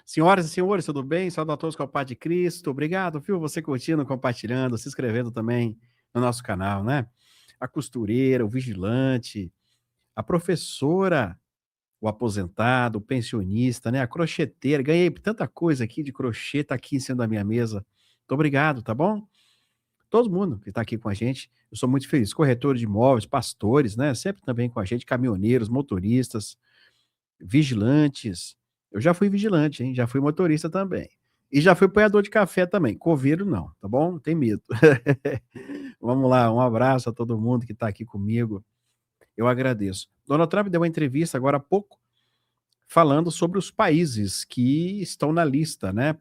Senhoras e senhores, tudo bem? Saúde a todos com a paz de Cristo. Obrigado, viu? Você curtindo, compartilhando, se inscrevendo também no nosso canal, né? A costureira, o vigilante, a professora, o aposentado, o pensionista, né? A crocheteira. Ganhei tanta coisa aqui de crochê, tá aqui em cima da minha mesa. Muito obrigado, tá bom? Todo mundo que está aqui com a gente, eu sou muito feliz. Corretores de imóveis, pastores, né? Sempre também com a gente, caminhoneiros, motoristas, vigilantes. Eu já fui vigilante, hein? Já fui motorista também. E já fui apoiador de café também. Coveiro não, tá bom? Não tem medo. Vamos lá, um abraço a todo mundo que está aqui comigo. Eu agradeço. Donald Trump deu uma entrevista agora há pouco falando sobre os países que estão na lista, né?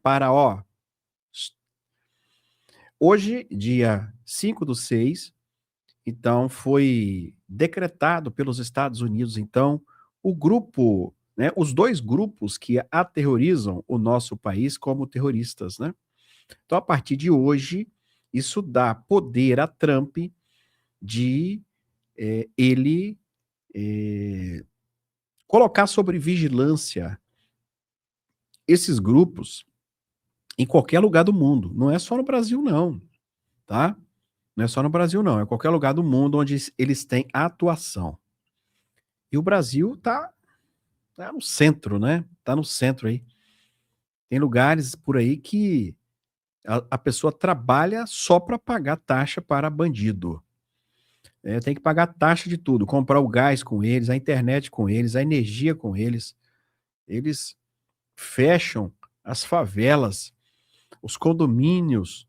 Hoje, dia 5/6, então foi decretado pelos Estados Unidos, então, o grupo, né, os 2 grupos que aterrorizam o nosso país como terroristas, né. Então, a partir de hoje, isso dá poder a Trump de, ele, eh, colocar sobre vigilância esses grupos em qualquer lugar do mundo, não é só no Brasil não, tá. Não é só no Brasil não, é qualquer lugar do mundo onde eles têm atuação. E o Brasil tá no centro, né, tá no centro aí. Tem lugares por aí que a pessoa trabalha só para pagar taxa para bandido. Tem que pagar taxa de tudo, comprar o gás com eles, a internet com eles, a energia com eles. Eles fecham as favelas, os condomínios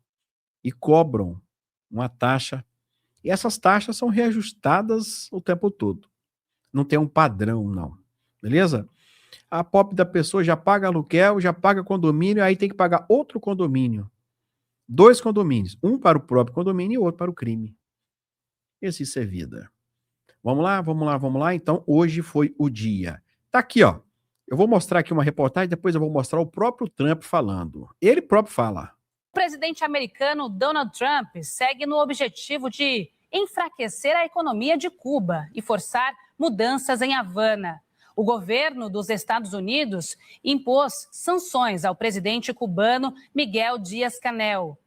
e cobram uma taxa. E essas taxas são reajustadas o tempo todo. Não tem um padrão não, beleza? A pobre da pessoa já paga aluguel, já paga condomínio, aí tem que pagar outro condomínio. 2 condomínios, um para o próprio condomínio e outro para o crime. Isso é vida. Vamos lá, vamos lá, vamos lá. Então, hoje foi o dia. Tá aqui, ó. Eu vou mostrar aqui uma reportagem, depois eu vou mostrar o próprio Trump falando. Ele próprio fala. O presidente americano Donald Trump segue no objetivo de enfraquecer a economia de Cuba e forçar mudanças em Havana. O governo dos Estados Unidos impôs sanções ao presidente cubano Miguel Díaz-Canel.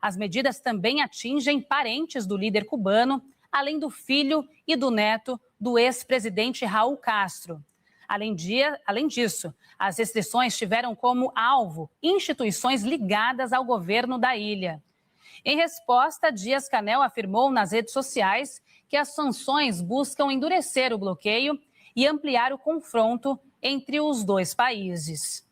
As medidas também atingem parentes do líder cubano, além do filho e do neto do ex-presidente Raul Castro. Além disso, as restrições tiveram como alvo instituições ligadas ao governo da ilha. Em resposta, Díaz-Canel afirmou nas redes sociais que as sanções buscam endurecer o bloqueio e ampliar o confronto entre os dois países.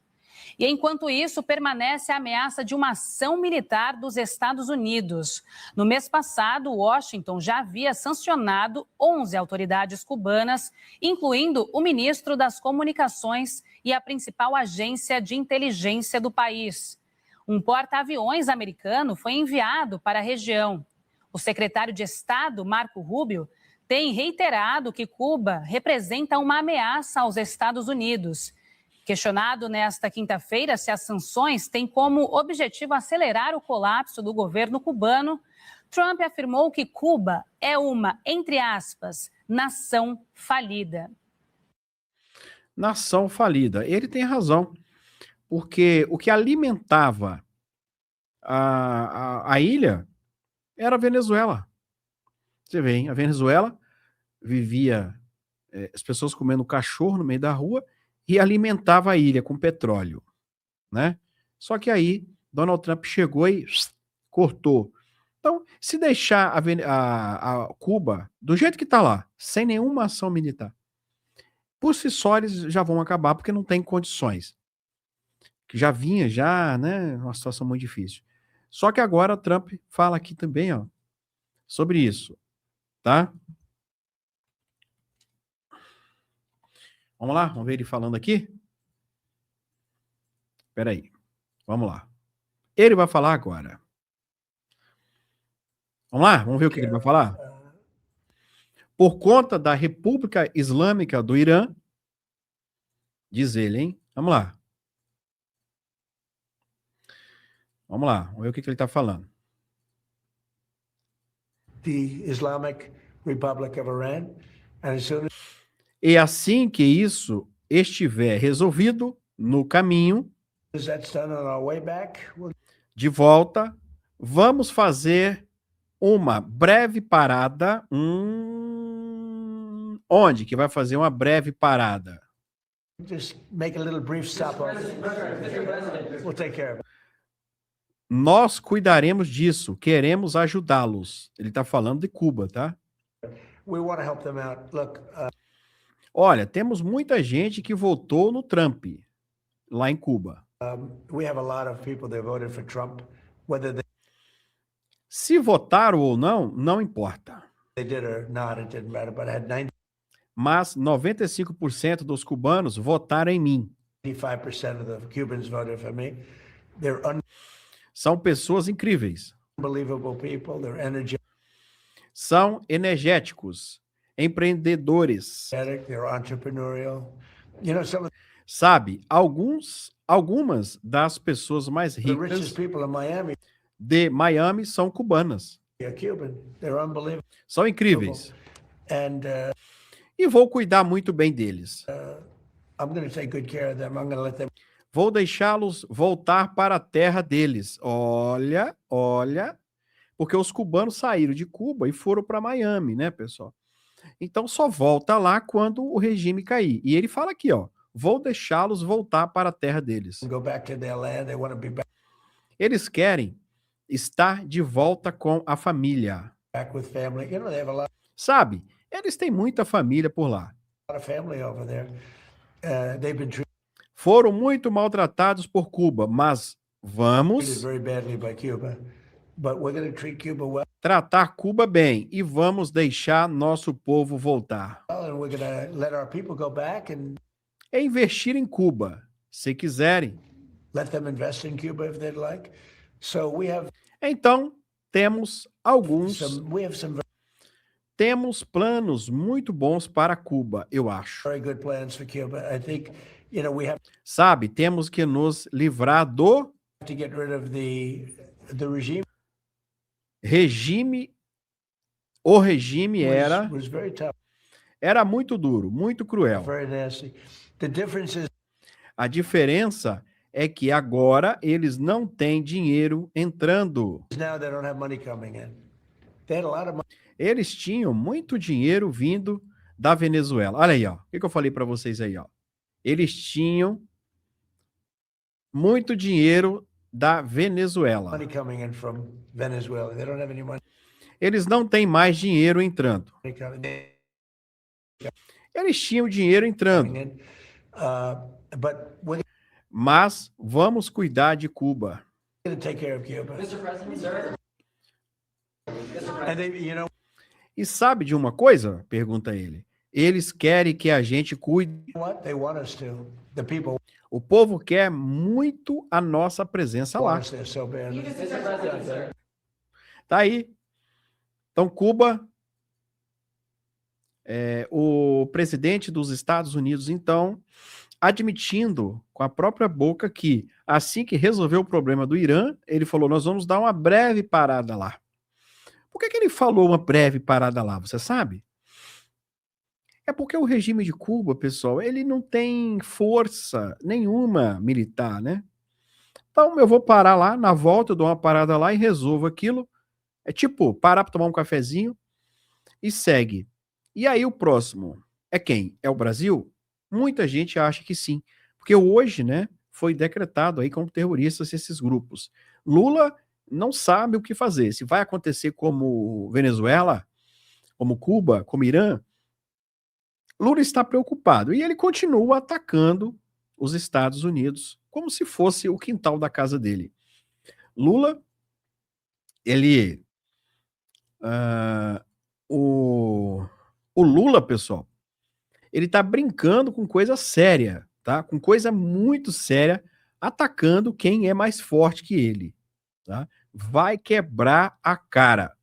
E enquanto isso, permanece a ameaça de uma ação militar dos Estados Unidos. No mês passado, Washington já havia sancionado 11 autoridades cubanas, incluindo o ministro das Comunicações e a principal agência de inteligência do país. Um porta-aviões americano foi enviado para a região. O secretário de Estado, Marco Rubio, tem reiterado que Cuba representa uma ameaça aos Estados Unidos. Questionado nesta quinta-feira se as sanções têm como objetivo acelerar o colapso do governo cubano, Trump afirmou que Cuba é uma, entre aspas, nação falida. Nação falida. Ele tem razão, porque o que alimentava a ilha era a Venezuela. Você vê, hein? A Venezuela vivia as pessoas comendo cachorro no meio da rua e alimentava a ilha com petróleo, né? Só que aí Donald Trump chegou e cortou. Então, se deixar a Cuba do jeito que está lá, sem nenhuma ação militar, por si só eles já vão acabar porque não tem condições. Que já vinha, né, uma situação muito difícil. Só que agora Trump fala aqui também, ó, sobre isso, tá? Vamos lá, vamos ver ele falando aqui? Espera aí, vamos lá. Ele vai falar agora. Vamos lá, vamos ver o que ele vai falar? Por conta da República Islâmica do Irã, diz ele, hein? Vamos lá. Vamos lá, vamos ver o que ele está falando. The Islamic Republic of Iran, and as soon as... E assim que isso estiver resolvido no caminho, That's done on our way back. De volta, vamos fazer uma breve parada. Onde que vai fazer uma breve parada? Just make a little brief stop off. We'll take care of it. Nós cuidaremos disso, queremos ajudá-los. Ele está falando de Cuba, tá? We want to help them out. Look, Olha, temos muita gente que votou no Trump lá em Cuba. we have a lot of people that voted for Trump, whether Se votaram ou não, não importa. they did or not, it didn't matter. But I had Mas 95% dos cubanos votaram em mim. 95% of the Cubans voted for me. They're São pessoas incríveis. unbelievable people. They're energetic. São energéticos, empreendedores. They're entrepreneurial. You know, some of Sabe, algumas das pessoas mais the ricas richest people in Miami de Miami são cubanas. are Cuban. They're unbelievable. São incríveis. And E vou cuidar muito bem deles. I'm going to take good care of them. I'm going to let them. Vou deixá-los voltar para a terra deles. Olha, porque os cubanos saíram de Cuba e foram para Miami, né, pessoal? Então só volta lá quando o regime cair. E ele fala aqui, ó, vou deixá-los voltar para a terra deles. Go back to their land. They want to be Eles querem estar de volta com a família. back with family. You know, they have a lot Sabe? Eles têm muita família por lá. of family over there. They've been treated Foram muito maltratados por Cuba, mas vamos very badly by Cuba. But we're going to treat Cuba well, tratar Cuba bem e vamos deixar nosso povo voltar. and we're going to let our people go back and É investir em Cuba, se quiserem. let them invest in Cuba if they'd like. So we have Então, temos temos planos muito bons para Cuba, eu acho. very good plans for Cuba. I think, you know, we have Sabe, temos que nos livrar do to get rid of the regime. regime. O regime Was very tough, era muito duro, muito cruel. very nasty. The difference is A diferença é que agora eles não têm dinheiro entrando. now they don't have money coming in. They had a lot of money. Eles tinham muito dinheiro vindo da Venezuela. Olha aí, ó. O que eu falei para vocês aí, ó? Eles tinham muito dinheiro da Venezuela. Money coming in from Venezuela. They don't have any money Eles não têm mais dinheiro entrando. coming Eles tinham dinheiro entrando, in. But we're mas vamos cuidar de Cuba. going to take care of Cuba. Mr. President, sir. And they, you know, E sabe de uma coisa? Pergunta ele. Eles querem que a gente cuide. what? They want us to. The people O povo quer muito a nossa presença lá. want us there so bad. Tá aí. Então, Cuba, o presidente dos Estados Unidos, então, admitindo com a própria boca que, assim que resolveu o problema do Irã, ele falou, nós vamos dar uma breve parada lá. Por que ele falou uma breve parada lá, você sabe? É porque o regime de Cuba, pessoal, ele não tem força nenhuma militar, né? Então, eu vou parar lá, na volta eu dou uma parada lá e resolvo aquilo. É tipo, parar para tomar um cafezinho e segue. E aí o próximo é quem? É o Brasil? Muita gente acha que sim. Porque hoje, né, foi decretado aí como terroristas esses grupos. Lula não sabe o que fazer. Se vai acontecer como Venezuela, como Cuba, como Irã, Lula está preocupado. E ele continua atacando os Estados Unidos como se fosse o quintal da casa dele. Lula, ele... o Lula, pessoal, ele tá brincando com coisa séria, tá? Com coisa muito séria, atacando quem é mais forte que ele, tá? Vai quebrar a cara.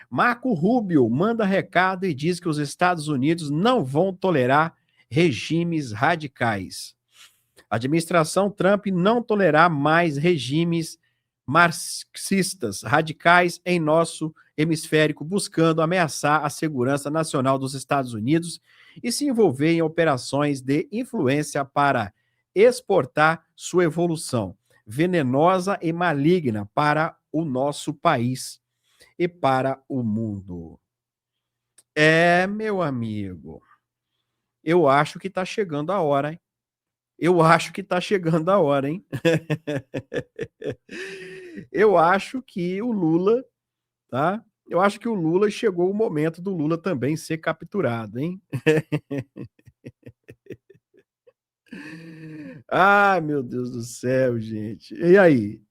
Marco Rubio manda recado e diz que os Estados Unidos não vão tolerar regimes radicais. A administração Trump não tolerará mais regimes marxistas radicais em nosso hemisférico, buscando ameaçar a segurança nacional dos Estados Unidos e se envolver em operações de influência para exportar sua evolução venenosa e maligna para o nosso país e para o mundo. Meu amigo, eu acho que está chegando a hora, hein? Eu acho que está chegando a hora, hein? Eu acho que o Lula, tá? Eu acho que o Lula chegou o momento do Lula também ser capturado, hein? Ai, meu Deus do céu, gente. E aí?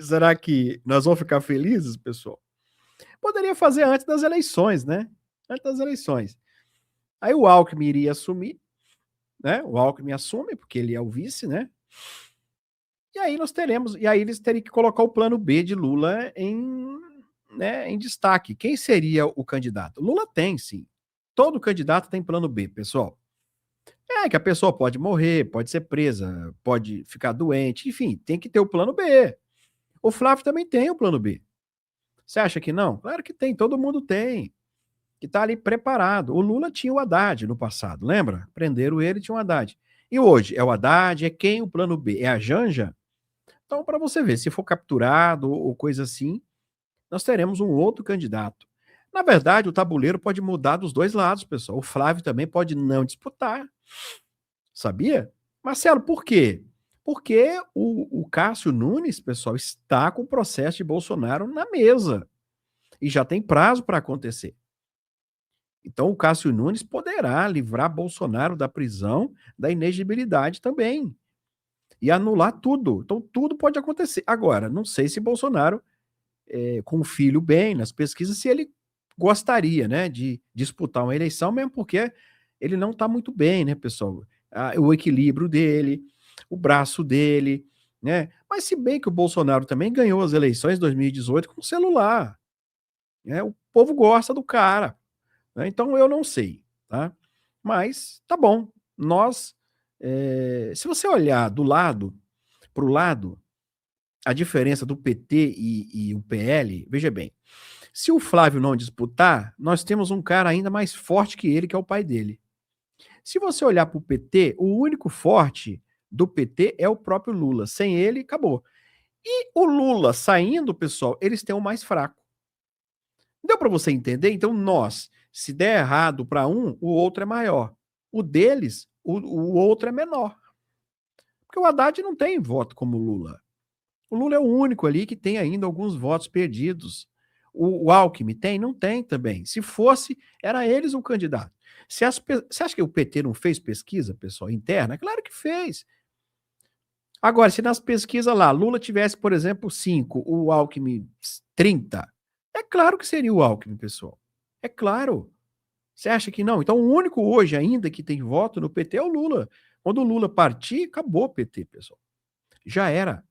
Será que nós vamos ficar felizes, pessoal? Poderia fazer antes das eleições, né? Antes das eleições. Aí o Alckmin iria assumir, né? O Alckmin assume, porque ele é o vice, né? E aí eles teriam que colocar o plano B de Lula em destaque. Quem seria o candidato? Lula tem, sim. Todo candidato tem plano B, pessoal. Que a pessoa pode morrer, pode ser presa, pode ficar doente, enfim, tem que ter o plano B. O Flávio também tem o plano B. Você acha que não? Claro que tem, todo mundo tem. Que tá ali preparado. O Lula tinha o Haddad no passado, lembra? Prenderam ele, tinha o Haddad. E hoje, é o Haddad, é quem o plano B? É a Janja? Então, para você ver, se for capturado ou coisa assim, nós teremos um outro candidato. Na verdade, o tabuleiro pode mudar dos dois lados, pessoal. O Flávio também pode não disputar. Sabia? Marcelo, por quê? Porque o Cássio Nunes, pessoal, está com o processo de Bolsonaro na mesa. E já tem prazo para acontecer. Então, o Cássio Nunes poderá livrar Bolsonaro da prisão, da inegibilidade também. E anular tudo. Então, tudo pode acontecer. Agora, não sei se Bolsonaro, com o filho bem nas pesquisas, se ele gostaria, né, de disputar uma eleição, mesmo porque ele não está muito bem, né, pessoal? O equilíbrio dele, o braço dele, né? Mas se bem que o Bolsonaro também ganhou as eleições de 2018 com celular, né? O povo gosta do cara, né? Então eu não sei, tá? Mas tá bom. Nós, se você olhar para o lado, a diferença do PT e o PL, veja bem, se o Flávio não disputar, nós temos um cara ainda mais forte que ele, que é o pai dele. Se você olhar para o PT, o único forte do PT é o próprio Lula. Sem ele, acabou. E o Lula saindo, pessoal, eles têm o mais fraco. Deu para você entender? Então, se der errado para um, o outro é maior. O deles, o outro é menor. Porque o Haddad não tem voto como o Lula. O Lula é o único ali que tem ainda alguns votos perdidos. O Alckmin tem? Não tem também. Se fosse, era eles o candidato. Você acha que o PT não fez pesquisa, pessoal, interna? Claro que fez. Agora, se nas pesquisas lá, Lula tivesse, por exemplo, 5, o Alckmin 30, é claro que seria o Alckmin, pessoal. É claro. Você acha que não? Então, o único hoje ainda que tem voto no PT é o Lula. Quando o Lula partir, acabou o PT, pessoal. Já era.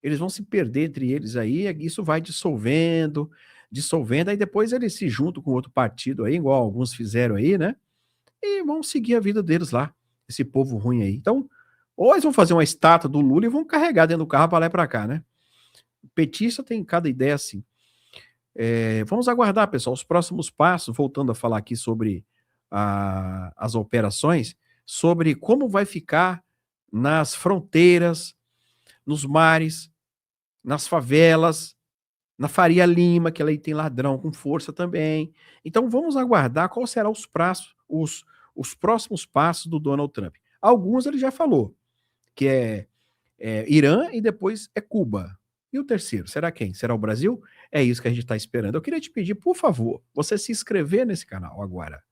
Eles vão se perder entre eles aí, isso vai dissolvendo, aí depois eles se juntam com outro partido aí, igual alguns fizeram aí, né? E vão seguir a vida deles lá, esse povo ruim aí. Então, ou eles vão fazer uma estátua do Lula e vão carregar dentro do carro para lá e para cá, né? O petista tem cada ideia assim. Vamos aguardar, pessoal, os próximos passos, voltando a falar aqui sobre as operações, sobre como vai ficar nas fronteiras, nos mares, nas favelas, na Faria Lima, que aí tem ladrão com força também. Então vamos aguardar qual serão os próximos passos do Donald Trump. Alguns ele já falou, que é Irã e depois é Cuba. E o terceiro, será quem? Será o Brasil? É isso que a gente está esperando. Eu queria te pedir, por favor, você se inscrever nesse canal agora.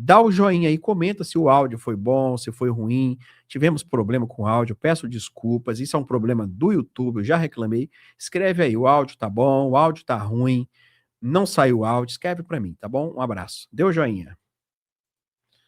Dá o joinha aí, comenta se o áudio foi bom, se foi ruim. Tivemos problema com o áudio, peço desculpas. Isso é um problema do YouTube, eu já reclamei. Escreve aí, o áudio tá bom, o áudio tá ruim, não saiu o áudio. Escreve para mim, tá bom? Um abraço. Dê o joinha.